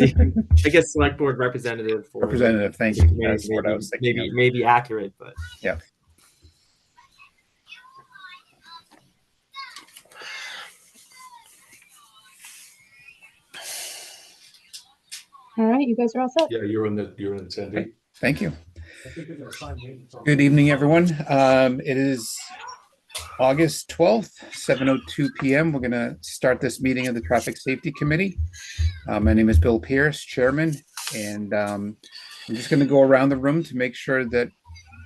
I guess select board representative for representative. Thank you. That's what I was thinking. Maybe accurate, but yeah. All right, you guys are all set. Yeah, you're in the Sandy. Thank you. Good evening, everyone. It is August 12th, 7:02 p.m. We're going to start this meeting of the Traffic Safety Committee. My name is Bill Pierce, Chairman, and I'm just going to go around the room to make sure that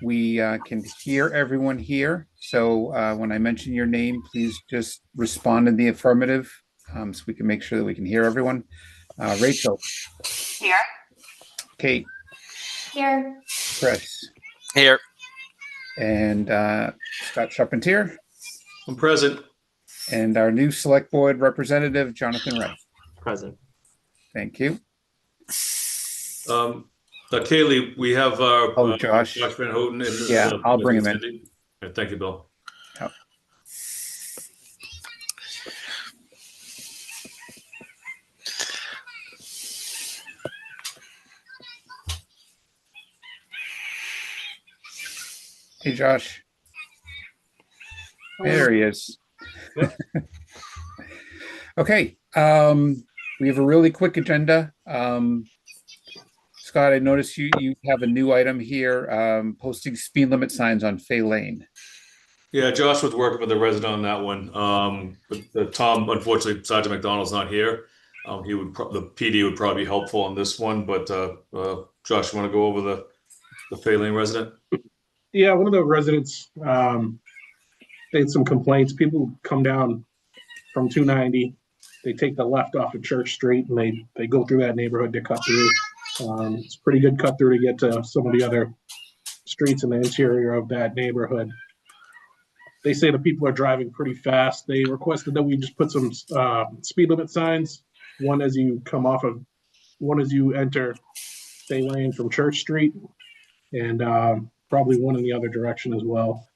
we can hear everyone here. So when I mention your name, please just respond in the affirmative so we can make sure that we can hear everyone. Rachel. Here. Kate. Here. Chris. Here. And Scott Charpentier. I'm present. And our new select board representative, Jonathan Wright. Present. Thank you. Kaylee, we have Josh Van Houten. Yeah, I'll bring him in. Right, thank you, Bill. Yep. Hey, Josh. There he is. Okay. We have a really quick agenda. Scott, I noticed you have a new item here, posting speed limit signs on Fay Lane. Yeah, Josh was working with the resident on that one. But Tom, unfortunately, Sergeant McDonald's not here. The PD would probably be helpful on this one. But Josh, you want to go over the Fay Lane resident? Yeah, one of the residents, they had some complaints. People come down from 290, they take the left off of Church Street, and they go through that neighborhood to cut through. It's a pretty good cut through to get to some of the other streets in the interior of that neighborhood. They say the people are driving pretty fast. They requested that we just put some speed limit signs, one as you enter Fay Lane from Church Street, and probably one in the other direction as well.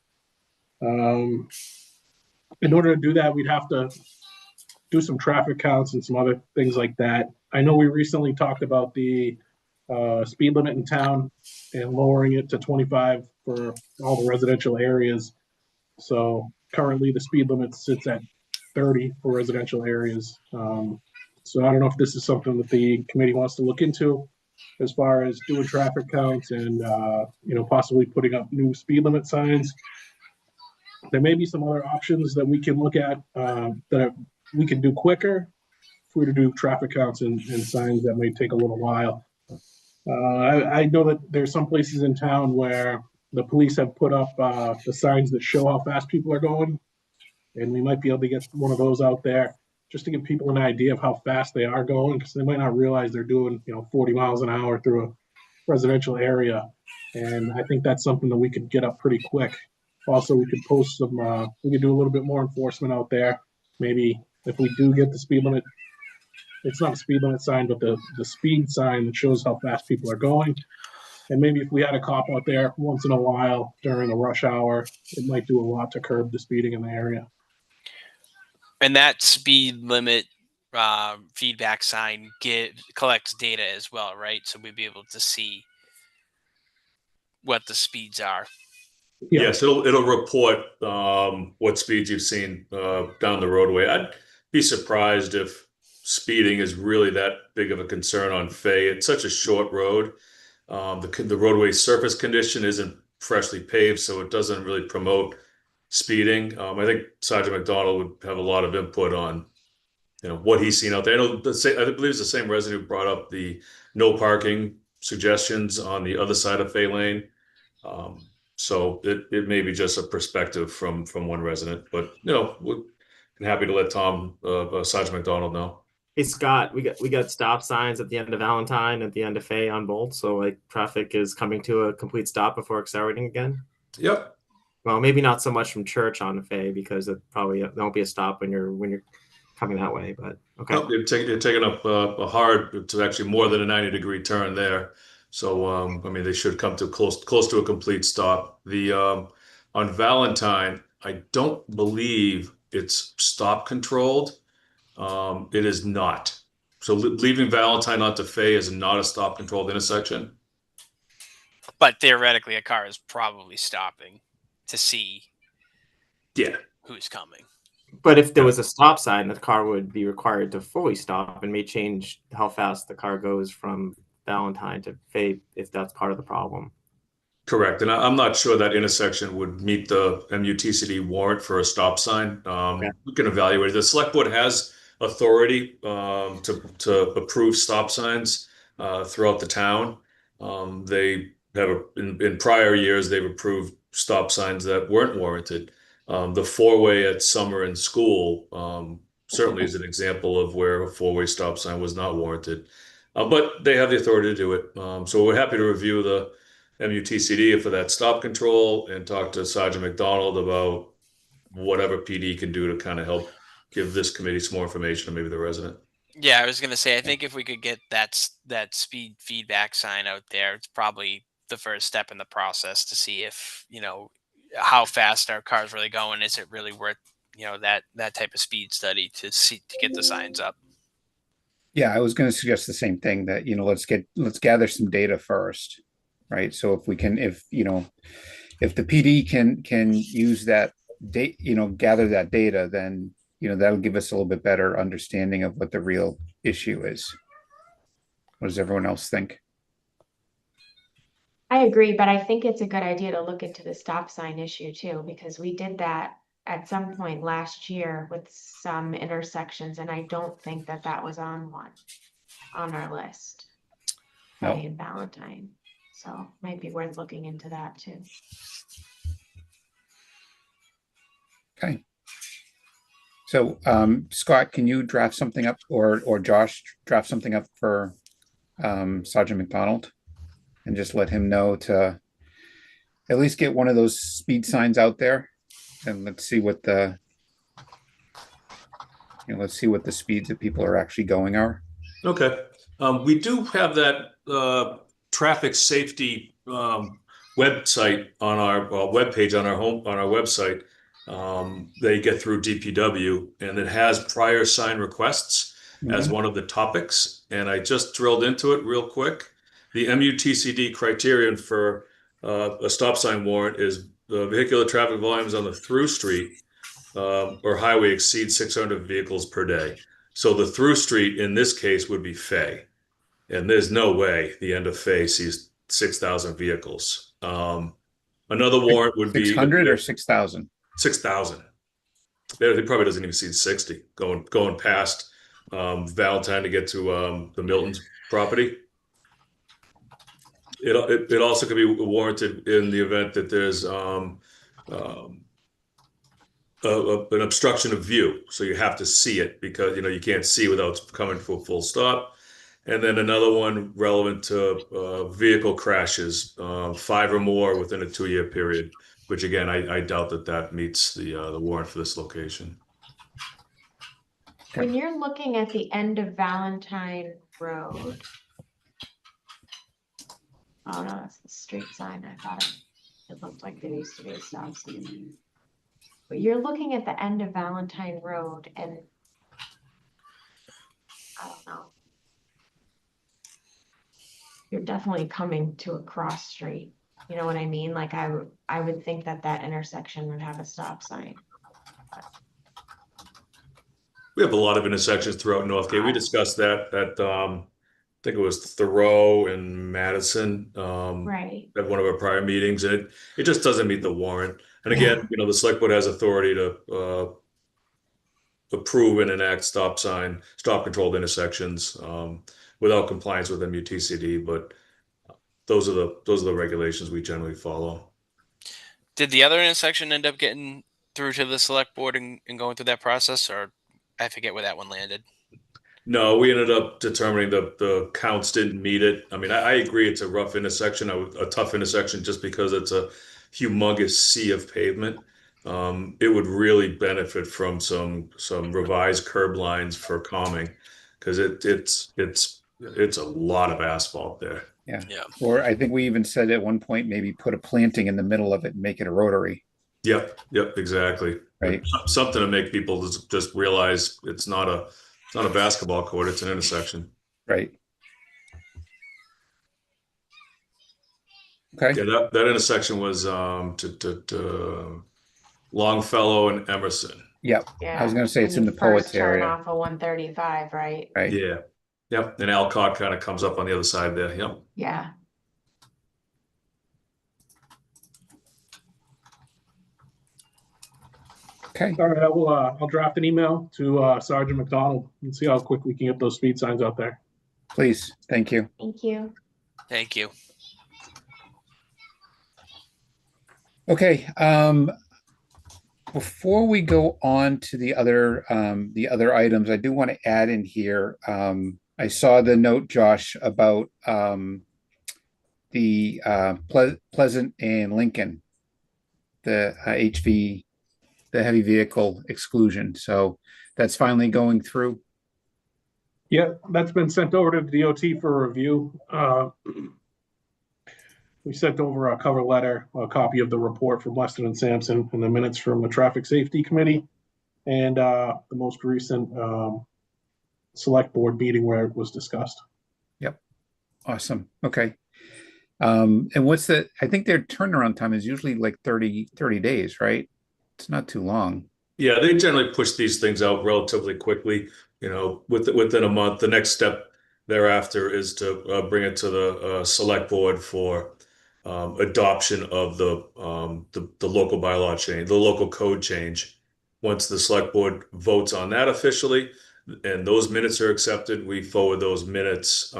In order to do that, we'd have to do some traffic counts and some other things like that. I know we recently talked about the speed limit in town and lowering it to 25 for all the residential areas. So currently the speed limit sits at 30 for residential areas. So I don't know if this is something that the committee wants to look into as far as doing traffic counts and possibly putting up new speed limit signs. There may be some other options that we can look at that we can do quicker if we were to do traffic counts and signs that may take a little while. I know that there's some places in town where the police have put up the signs that show how fast people are going, and we might be able to get one of those out there just to give people an idea of how fast they are going, because they might not realize they're doing 40 miles an hour through a residential area. And I think that's something that we could get up pretty quick. Also, we could post some, we could do a little bit more enforcement out there. Maybe if we do get the speed limit, it's not a speed limit sign, but the speed sign that shows how fast people are going. And maybe if we had a cop out there once in a while during a rush hour, it might do a lot to curb the speeding in the area. And that speed limit feedback sign collects data as well, right? So we'd be able to see what the speeds are. Yeah. Yes, it'll report what speeds you've seen down the roadway. I'd be surprised if speeding is really that big of a concern on Fay. It's such a short road. The roadway surface condition isn't freshly paved, so it doesn't really promote speeding. I think Sergeant McDonald would have a lot of input on, what he's seen out there. I believe it's the same resident who brought up the no parking suggestions on the other side of Fay Lane. So it may be just a perspective from one resident, but we're happy to let Tom, Sergeant McDonald know. Hey Scott, we got stop signs at the end of Valentine, at the end of Fay on both, so traffic is coming to a complete stop before accelerating again. Yep. Well, maybe not so much from Church on the Fay, because it probably won't be a stop when you're coming that way. But okay, no, you're taking up a hard to actually more than a 90-degree turn there. So they should come to close to a complete stop. The on Valentine, I don't believe it's stop controlled. It is not. So leaving Valentine onto Fay is not a stop controlled intersection. But theoretically, a car is probably stopping to see Yeah. who's coming. But if there was a stop sign, the car would be required to fully stop and may change how fast the car goes from Valentine to Fay if that's part of the problem. Correct. And I'm not sure that intersection would meet the MUTCD warrant for a stop sign. Okay. We can evaluate it. The select board has authority to approve stop signs throughout the town. They have in prior years they've approved stop signs that weren't warranted. The four-way at Summer and School certainly is an example of where a four-way stop sign was not warranted. But they have the authority to do it. So we're happy to review the MUTCD for that stop control and talk to Sergeant McDonald about whatever PD can do to kind of help give this committee some more information, or maybe the resident. Yeah, I was gonna say, I think if we could get that speed feedback sign out there, it's probably the first step in the process to see if, how fast our car's really going. Is it really worth, that type of speed study to get the signs up? Yeah, I was going to suggest the same thing that, let's gather some data first, right? So if we can, if the PD can use that data, gather that data, then, that'll give us a little bit better understanding of what the real issue is. What does everyone else think? I agree, but I think it's a good idea to look into the stop sign issue too, because we did that at some point last year with some intersections, and I don't think that was on our list. No. Friday and Valentine. So might be worth looking into that too. Okay. So, Scott, can you draft something up, or Josh draft something up for Sergeant McDonald, and just let him know to at least get one of those speed signs out there, and let's see what the speeds that people are actually going are. Okay. We do have that traffic safety website on our webpage on our website. They get through DPW, and it has prior sign requests as one of the topics. And I just drilled into it real quick. The MUTCD criterion for a stop sign warrant is the vehicular traffic volumes on the through street or highway exceed 600 vehicles per day. So the through street in this case would be Fay. And there's no way the end of Fay sees 6,000 vehicles. Another warrant would be 600 or 6,000. 6,000. He probably doesn't even see 60 going past Valentine to get to the Milton's property. It also could be warranted in the event that there's an obstruction of view, so you have to see it because you can't see without coming to a full stop. And then another one relevant to vehicle crashes, 5 or more within a 2-year period, which again I doubt that meets the warrant for this location. When you're looking at the end of Valentine Road, oh no, that's the street sign. I thought it looked like there used to be a stop sign. But you're looking at the end of Valentine Road, and I don't know. You're definitely coming to a cross street. You know what I mean? Like I would think that intersection would have a stop sign. We have a lot of intersections throughout Northgate. We discussed that at I think it was Thoreau and Madison Right. at one of our prior meetings, and it just doesn't meet the warrant. And again, the select board has authority to approve and enact stop controlled intersections without compliance with MUTCD, but those are the regulations we generally follow. Did the other intersection end up getting through to the select board and going through that process, or I forget where that one landed? No, we ended up determining the counts didn't meet it. I mean, I agree it's a rough intersection, a tough intersection, just because it's a humongous sea of pavement. It would really benefit from some revised curb lines for calming, because it's a lot of asphalt there. Yeah. Yeah. Or I think we even said at one point, maybe put a planting in the middle of it and make it a rotary. Yep, exactly. Right. Something to make people just realize it's not It's not a basketball court, it's an intersection. Right. Okay. Yeah, that intersection was to Longfellow and Emerson. Yep. I was Yeah. going to say it's when in you the first Poets turn area. off of 135, right? Right. Yeah. Yep. And Alcott kind of comes up on the other side there. Yep. Yeah. Okay. All right, I'll draft an email to Sergeant McDonald and see how quick we can get those speed signs out there. Please. Thank you. Thank you. Thank you. Okay. Before we go on to the other items, I do want to add in here. I saw the note, Josh, about the Pleasant and Lincoln, the HV, the heavy vehicle exclusion. So that's finally going through. Yeah, that's been sent over to the DOT for review. We sent over a cover letter, a copy of the report from Weston and Sampson, and the minutes from the Traffic Safety Committee, and the most recent select board meeting where it was discussed. Yep. Awesome. Okay. And what's the, I think their turnaround time is usually like 30 days, right? It's not too long. Yeah, they generally push these things out relatively quickly, within a month. The next step thereafter is to bring it to the select board for adoption of the local bylaw change, the local code change. Once the select board votes on that officially, and those minutes are accepted, we forward those minutes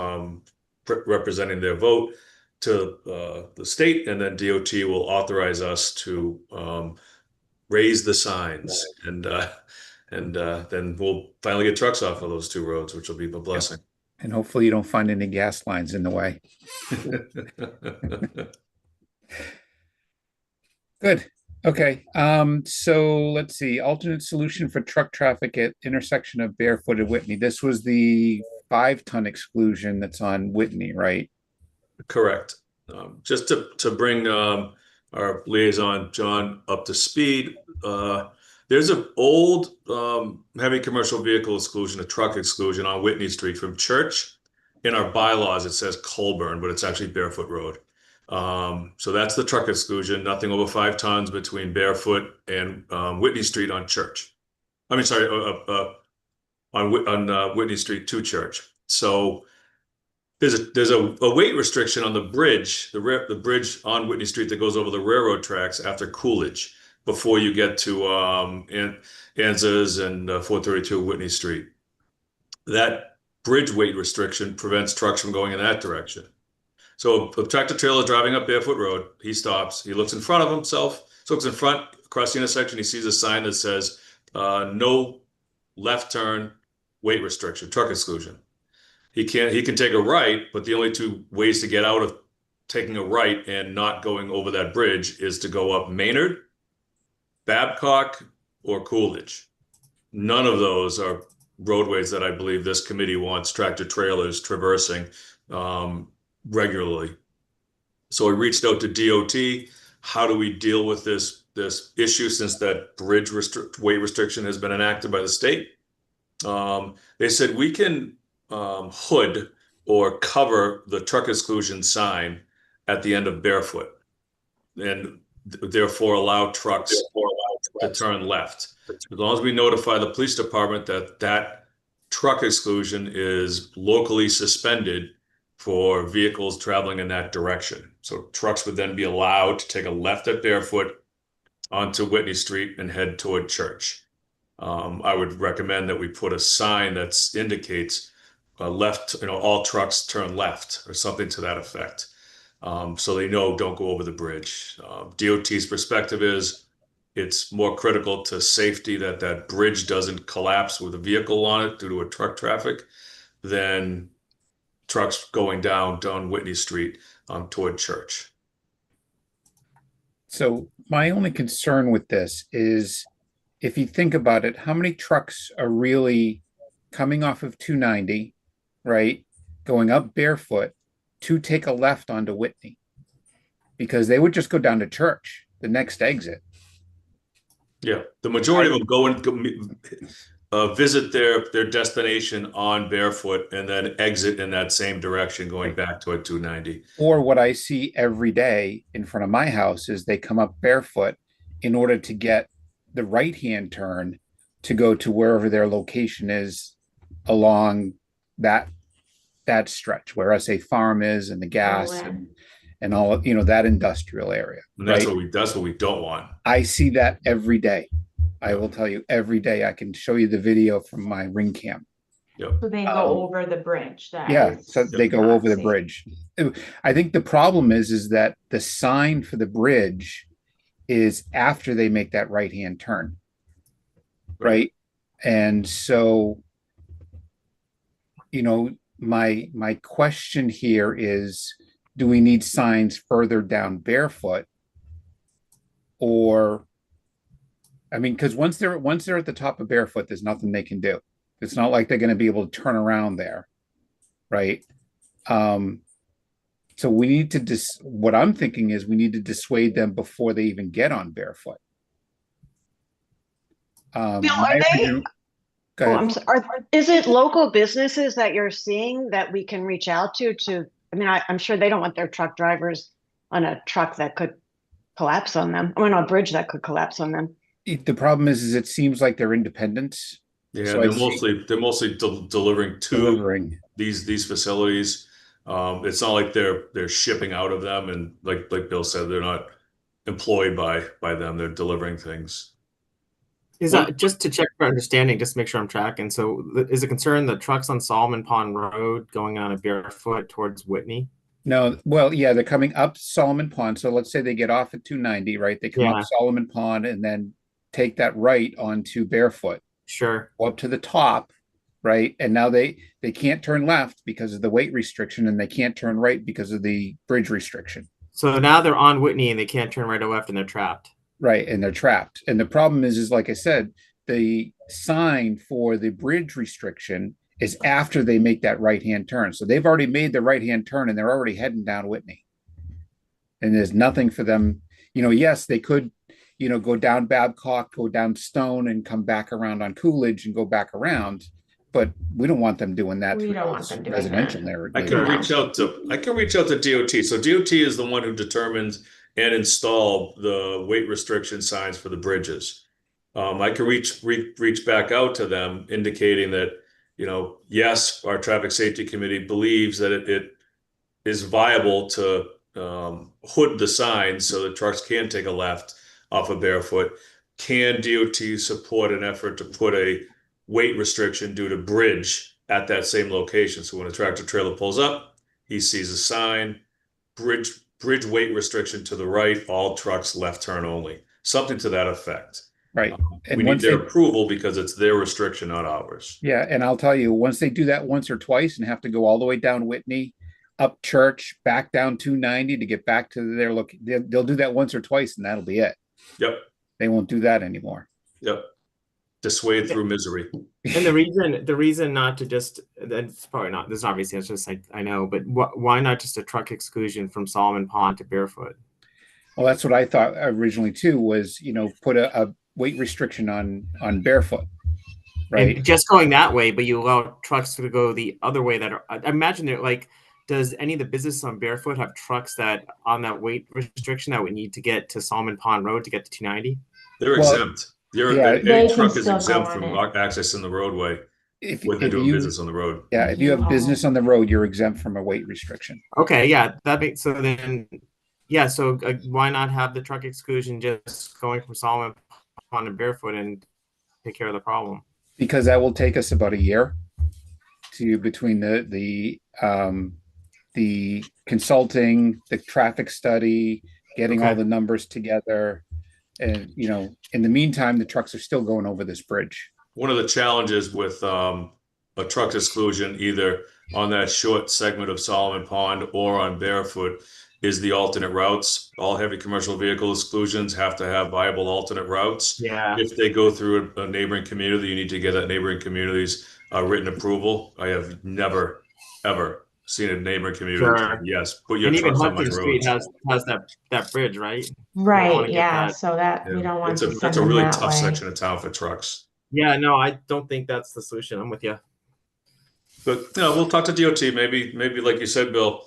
representing their vote to the state, and then DOT will authorize us to raise the signs, and then we'll finally get trucks off of those two roads, which will be a blessing. And hopefully you don't find any gas lines in the way. Good. Okay. So let's see. Alternate solution for truck traffic at intersection of Barefoot and Whitney. This was the 5-ton exclusion that's on Whitney, right? Correct. Just to bring our liaison John up to speed, there's an old heavy commercial vehicle exclusion, a truck exclusion on Whitney Street from Church. In our bylaws, it says Colburn, but it's actually Barefoot Road. So that's the truck exclusion. Nothing over 5 tons between Barefoot and Whitney Street on Church. I mean, sorry, on Whitney Street to Church. So there's a weight restriction on the bridge, the bridge on Whitney Street that goes over the railroad tracks after Coolidge, before you get to Anza's and 432 Whitney Street. That bridge weight restriction prevents trucks from going in that direction. So a tractor trailer driving up Barefoot Road, he stops, he looks in front of himself, so looks in front across the intersection, he sees a sign that says no left turn, weight restriction, truck exclusion. He can take a right, but the only 2 ways to get out of taking a right and not going over that bridge is to go up Maynard, Babcock, or Coolidge. None of those are roadways that I believe this committee wants tractor trailers traversing regularly. So I reached out to DOT. How do we deal with this issue since that bridge weight restriction has been enacted by the state? They said we can hood or cover the truck exclusion sign at the end of Barefoot, and therefore allow trucks to turn left. As long as we notify the police department that truck exclusion is locally suspended for vehicles traveling in that direction. So trucks would then be allowed to take a left at Barefoot onto Whitney Street and head toward Church. I would recommend that we put a sign that indicates left, all trucks turn left, or something to that effect. So they know don't go over the bridge. DOT's perspective is it's more critical to safety that that bridge doesn't collapse with a vehicle on it due to a truck traffic than trucks going down Whitney Street toward Church. So my only concern with this is, if you think about it, how many trucks are really coming off of 290, right, going up Barefoot to take a left onto Whitney? Because they would just go down to Church, the next exit. Yeah, the majority of them visit their destination on barefoot and then exit in that same direction going back toward 290. Or what I see every day in front of my house is they come up barefoot in order to get the right-hand turn to go to wherever their location is along that stretch where SA Farm is and the gas and all, that industrial area. And that's right? that's what we don't want. I see that every day. I will tell you every day. I can show you the video from my ring cam. Yep. So they go over the bridge. So they go over the bridge. I think the problem is that the sign for the bridge is after they make that right-hand turn. Right. And so, my question here is, do we need signs further down barefoot? Or, I mean, because once they're at the top of barefoot, there's nothing they can do. It's not like they're going to be able to turn around there, right? So we need to what I'm thinking is we need to dissuade them before they even get on barefoot. Bill, are they? Go ahead. I'm sorry. Is it local businesses that you're seeing that we can reach out to? I mean, I'm sure they don't want their truck drivers on a truck that could collapse on them. I mean, on a bridge that could collapse on them. The problem is it seems like they're independent. Yeah, so they're mostly delivering to these facilities. It's not like they're shipping out of them, and like Bill said, they're not employed by them. They're delivering things. Is that just to check for understanding, just to make sure I'm tracking? So is it concern the trucks on Solomon Pond Road going on a barefoot towards Whitney? No, well, yeah, they're coming up Solomon Pond. So let's say they get off at 290, right? They come up Solomon Pond and then take that right onto barefoot. Sure. Go up to the top, right? And now they can't turn left because of the weight restriction, and they can't turn right because of the bridge restriction. So now they're on Whitney and they can't turn right or left and they're trapped. Right, and they're trapped. And the problem is like I said, the sign for the bridge restriction is after they make that right-hand turn. So they've already made the right-hand turn and they're already heading down Whitney. And there's nothing for them. Yes, they could, go down Babcock, go down Stone and come back around on Coolidge and go back around. But we don't want them doing that. We don't want them doing residential that. I can reach out to DOT. So DOT is the one who determines and install the weight restriction signs for the bridges. I can reach back out to them, indicating that, yes, our traffic safety committee believes that it is viable to hood the signs so that trucks can take a left off of barefoot. Can DOT support an effort to put a weight restriction due to bridge at that same location? So when a tractor trailer pulls up, he sees a sign, bridge weight restriction to the right, all trucks left turn only, something to that effect. Right. And we need their approval because it's their restriction, not ours. Yeah. And I'll tell you, once they do that once or twice and have to go all the way down Whitney, up Church, back down 290 to get back to their look, they'll do that once or twice and that'll be it. Yep. They won't do that anymore. Yep. Dissuade through misery. And the reason not to just, that's probably not, this obviously it's just like, I know, but why not just a truck exclusion from Solomon Pond to barefoot? Well, that's what I thought originally too, was, put a weight restriction on barefoot. Right. And just going that way, but you allow trucks to go the other way that are, I imagine they're like, does any of the business on barefoot have trucks that on that weight restriction that would need to get to Solomon Pond Road to get to 290? They're exempt. Their truck is exempt from accessing the roadway when they're doing business on the road. Yeah, if you have business on the road, you're exempt from a weight restriction. Okay, yeah, that makes so then, yeah. So why not have the truck exclusion just going from Solomon Pond to barefoot and take care of the problem? Because that will take us about a year to between the consulting, the traffic study, getting all the numbers together. And, in the meantime, the trucks are still going over this bridge. One of the challenges with a truck exclusion, either on that short segment of Solomon Pond or on barefoot, is the alternate routes. All heavy commercial vehicle exclusions have to have viable alternate routes. Yeah. If they go through a neighboring community, you need to get that neighboring community's written approval. I have never, ever seen a neighboring community. Sure. Yes, put your trucks on my road. Street has that bridge, right? Right. Yeah. So that we don't want to. That's a really tough section of town for trucks. Yeah, no, I don't think that's the solution. I'm with you. But we'll talk to DOT. Maybe like you said, Bill.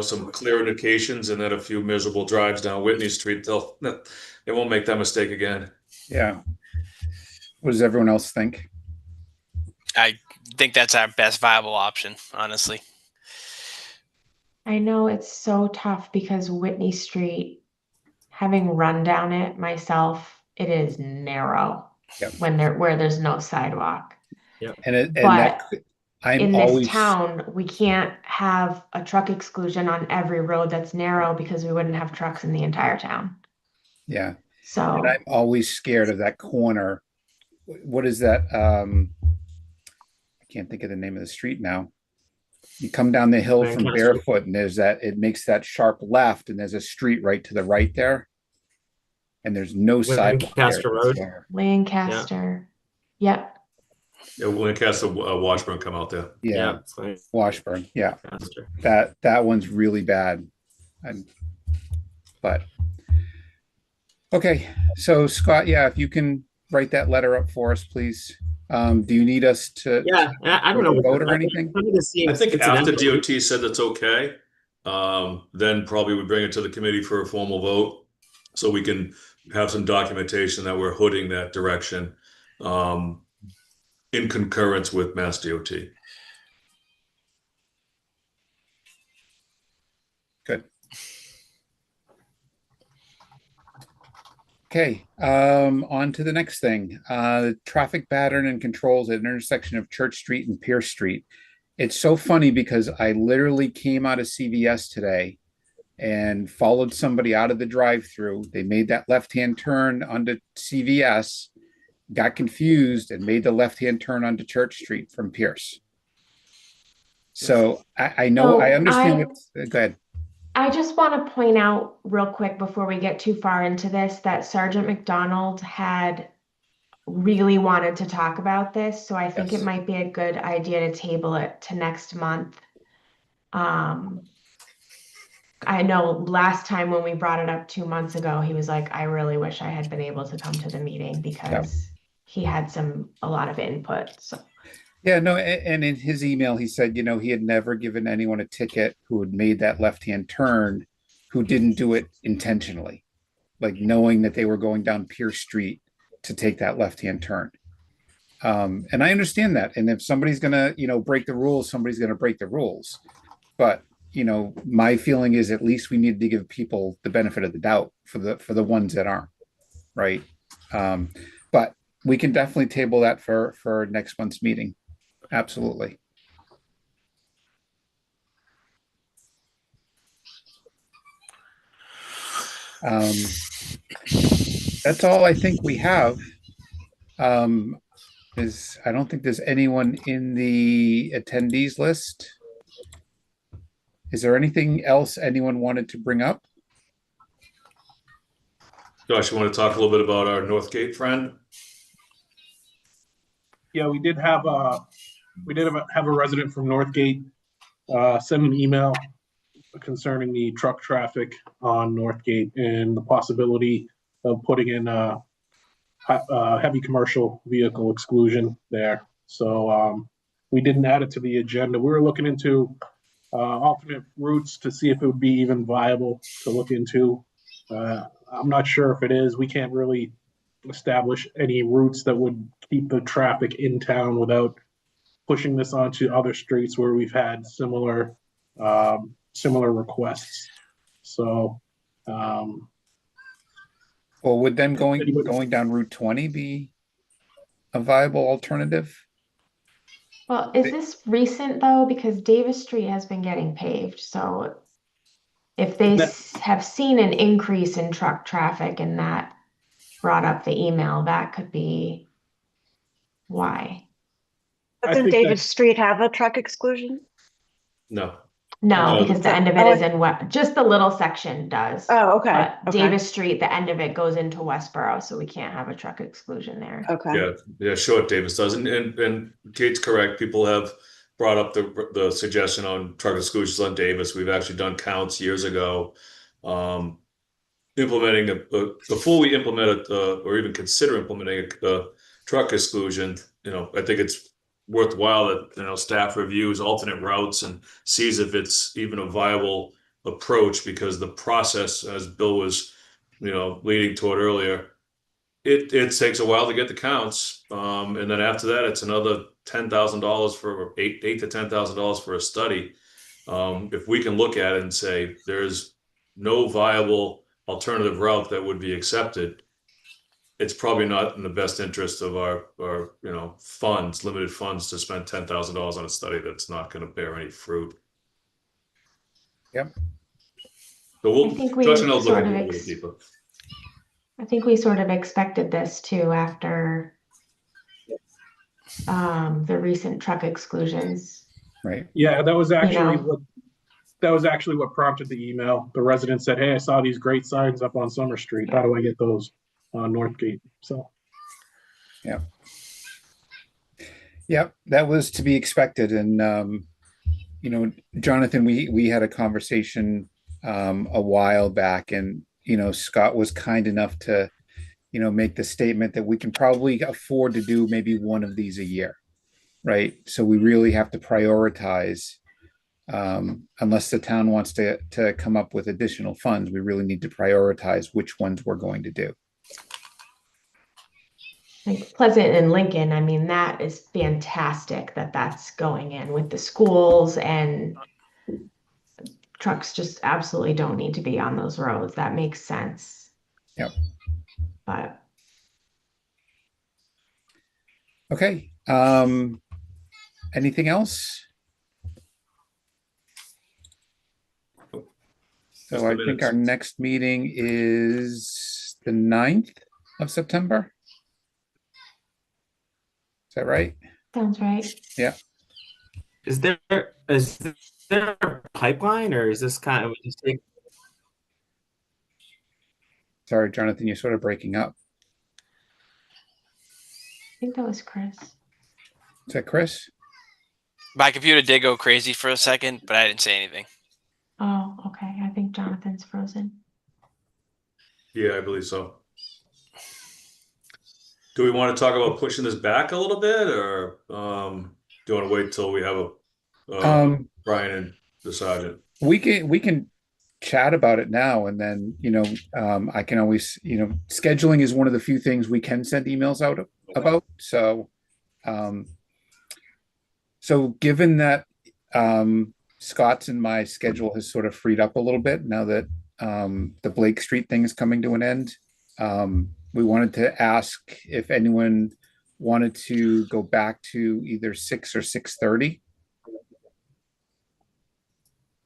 Some clear indications, and then a few miserable drives down Whitney Street. They won't make that mistake again. Yeah. What does everyone else think? I think that's our best viable option, honestly. I know it's so tough because Whitney Street, having run down it myself, it is narrow Yep. where there's no sidewalk. And I'm in always this town, we can't have a truck exclusion on every road that's narrow because we wouldn't have trucks in the entire town. yeah. So And I'm always scared of that corner. What is that? I can't think of the name of the street now. You come down the hill from Lancaster. Barefoot, and it makes that sharp left, and there's a street right to the right there. And there's no sidewalk there. Lancaster Road. Lancaster. Yep. Yeah, Lancaster, Washburn come out there. Yeah. It's like Washburn. Yeah. Lancaster. That one's really bad. But okay. So Scott, yeah, if you can write that letter up for us, please. Do you need us to Yeah, I don't know. vote or anything? I think after DOT said that's okay, then probably we bring it to the committee for a formal vote, so we can have some documentation that we're hooding that direction, in concurrence with Mass DOT. Good. Okay, on to the next thing. Traffic pattern and controls at intersection of Church Street and Pierce Street. It's so funny because I literally came out of CVS today and followed somebody out of the drive-through. They made that left-hand turn onto CVS, got confused, and made the left-hand turn onto Church Street from Pierce. So I know, I understand go ahead. I just want to point out real quick before we get too far into this that Sergeant McDonald had really wanted to talk about this. So I think Yes. it might be a good idea to table it to next month. I know last time when we brought it up 2 months ago, he was like, I really wish I had been able to come to the meeting because he had a lot of input. So Yeah, no, and in his email, he said, he had never given anyone a ticket who had made that left-hand turn, who didn't do it intentionally, like knowing that they were going down Pierce Street to take that left-hand turn. And I understand that. And if somebody's gonna, break the rules, somebody's gonna break the rules. But, my feeling is at least we need to give people the benefit of the doubt for the ones that aren't, right? But we can definitely table that for next month's meeting. Absolutely. That's all I think we have. I don't think there's anyone in the attendees list. Is there anything else anyone wanted to bring up? Josh, you want to talk a little bit about our Northgate friend? Yeah, we did have a resident from Northgate send an email concerning the truck traffic on Northgate and the possibility of putting in a heavy commercial vehicle exclusion there. So we didn't add it to the agenda. We were looking into alternate routes to see if it would be even viable to look into. I'm not sure if it is. We can't really establish any routes that would keep the traffic in town without pushing this onto other streets where we've had similar requests. So, well, would them going down Route 20 be a viable alternative? well, is this recent though? Because Davis Street has been getting paved. So if they have seen an increase in truck traffic and that brought up the email, that could be why. Doesn't Davis Street have a truck exclusion? No. No, because the end of it is in just the little section does. Oh, okay. But Davis Street, the end of it goes into Westboro, so we can't have a truck exclusion there. Okay. Yeah, sure, Davis does. And Kate's correct. People have brought up the suggestion on truck exclusions on Davis. We've actually done counts years ago. Implementing before we implement it, or even consider implementing truck exclusion, I think it's worthwhile that, staff reviews alternate routes and sees if it's even a viable approach, because the process, as Bill was, leading toward earlier, it takes a while to get the counts. And then after that, it's another $10,000 for eight to $10,000 for a study. If we can look at it and say there's no viable alternative route that would be accepted, it's probably not in the best interest of our limited funds, to spend $10,000 on a study that's not going to bear any fruit. Yep. So I think we Josh and I'll look sort into of it a little deeper. I think we sort of expected this too after the recent truck exclusions. Right. Yeah, that was actually know. what prompted the email. The resident said, "Hey, I saw these great signs up on Summer Street. How do I get those on Northgate?" So, Yeah. Yep, that was to be expected. And Jonathan, we had a conversation a while back, and Scott was kind enough to make the statement that we can probably afford to do maybe one of these a year, right? So we really have to prioritize, unless the town wants to come up with additional funds. We really need to prioritize which ones we're going to do. Like Pleasant and Lincoln, I mean, that is fantastic that that's going in with the schools, and trucks just absolutely don't need to be on those roads. That makes sense. Yep. But Okay. Anything else? So I think our next meeting is the 9th of September. Is that right? sounds right. Yeah. Is there a pipeline, or is this kind of just take? Sorry, Jonathan, you're sort of breaking up. I think that was Chris. Is that Chris? My computer did go crazy for a second, but I didn't say anything. Oh, okay. I think Jonathan's frozen. Yeah, I believe so. Do we want to talk about pushing this back a little bit, or do you want to wait till we have Brian and the sergeant? We can chat about it now, and then I can always scheduling is one of the few things we can send emails out about. So given that Scott's and my schedule has sort of freed up a little bit now that the Blake Street thing is coming to an end, we wanted to ask if anyone wanted to go back to either 6 or 6:30.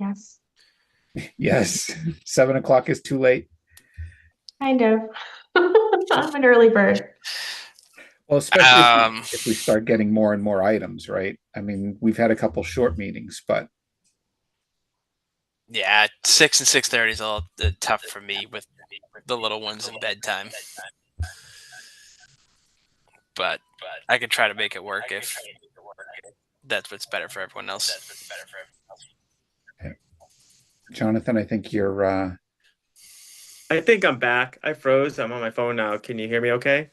Yes. Yes, 7 o'clock is too late. Kind of. I'm an early bird. Well, especially if we start getting more and more items, right? I mean, we've had a couple short meetings, but yeah, 6 and 6:30 is a little tough for me with the little ones in bedtime. But I can try to make it work if that's what's better for everyone else. Okay. Jonathan, I think you're. I think I'm back. I froze. I'm on my phone now. Can you hear me okay?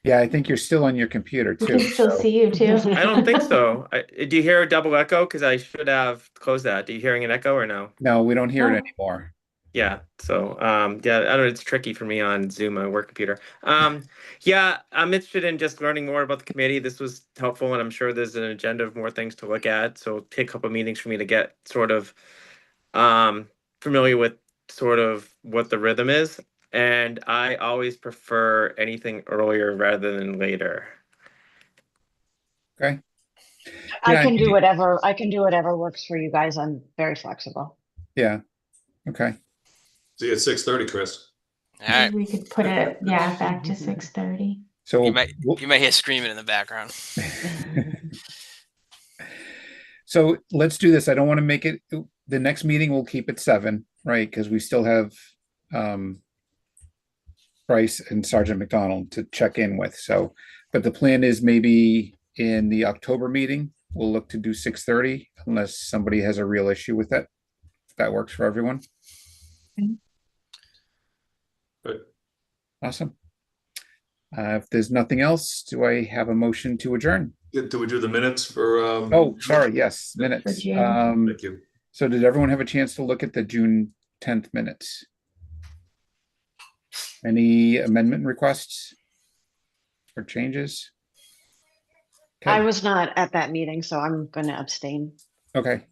Yeah, I think you're still on your computer We too. can still see you too. I don't think so. Do you hear a double echo? Because I should have closed that. Do you hearing an echo or no? No, we don't hear it No. anymore. Yeah. So yeah, I don't know. It's tricky for me on Zoom, my work computer. Yeah, I'm interested in just learning more about the committee. This was helpful, and I'm sure there's an agenda of more things to look at. So it'll take a couple meetings for me to get sort of familiar with sort of what the rhythm is. And I always prefer anything earlier rather than later. Okay. I can do whatever works for you guys. I'm very flexible. Yeah. Okay. See you at 6:30, Chris. All right. We could put it, back to 6:30. So You might hear screaming in the background. So let's do this. I don't want to make it the next meeting. We'll keep it 7, right? Because we still have Bryce and Sergeant McDonald to check in with. So, but the plan is maybe in the October meeting, we'll look to do 6:30 unless somebody has a real issue with it. If that works for everyone. Good. Awesome. If there's nothing else, do I have a motion to adjourn? Do we do the minutes for? Oh, sorry, yes, minutes. For June. Thank you. So did everyone have a chance to look at the June 10th minutes? Any amendment requests or changes? I Okay, was not at that meeting, so I'm going to abstain. okay.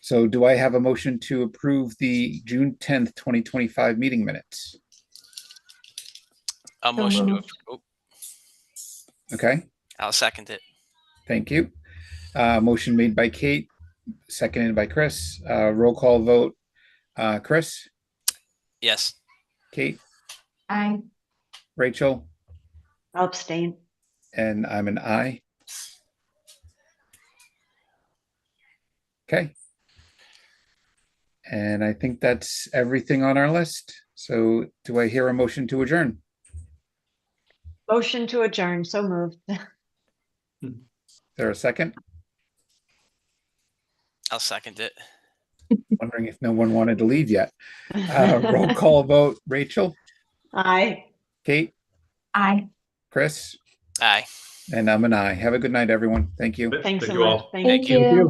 So do I have a motion to approve the June 10th, 2025 meeting minutes? A motion to moved. approve. Okay, I'll second it. thank you. Motion made by Kate, seconded by Chris. Roll call vote. Chris, Yes. Kate, I Rachel, I'll abstain. and I'm an I. Okay. And I think that's everything on our list. So do I hear a motion to adjourn? Motion to adjourn. So moved. Is there a second? I'll second it. Wondering if no one wanted to leave yet. Roll call vote. Rachel, Aye. Kate, I Chris, Aye. and I'm an I. Have a good night, everyone. Thank you. Thanks so Thank you much. all. Thank Thank you. you. you.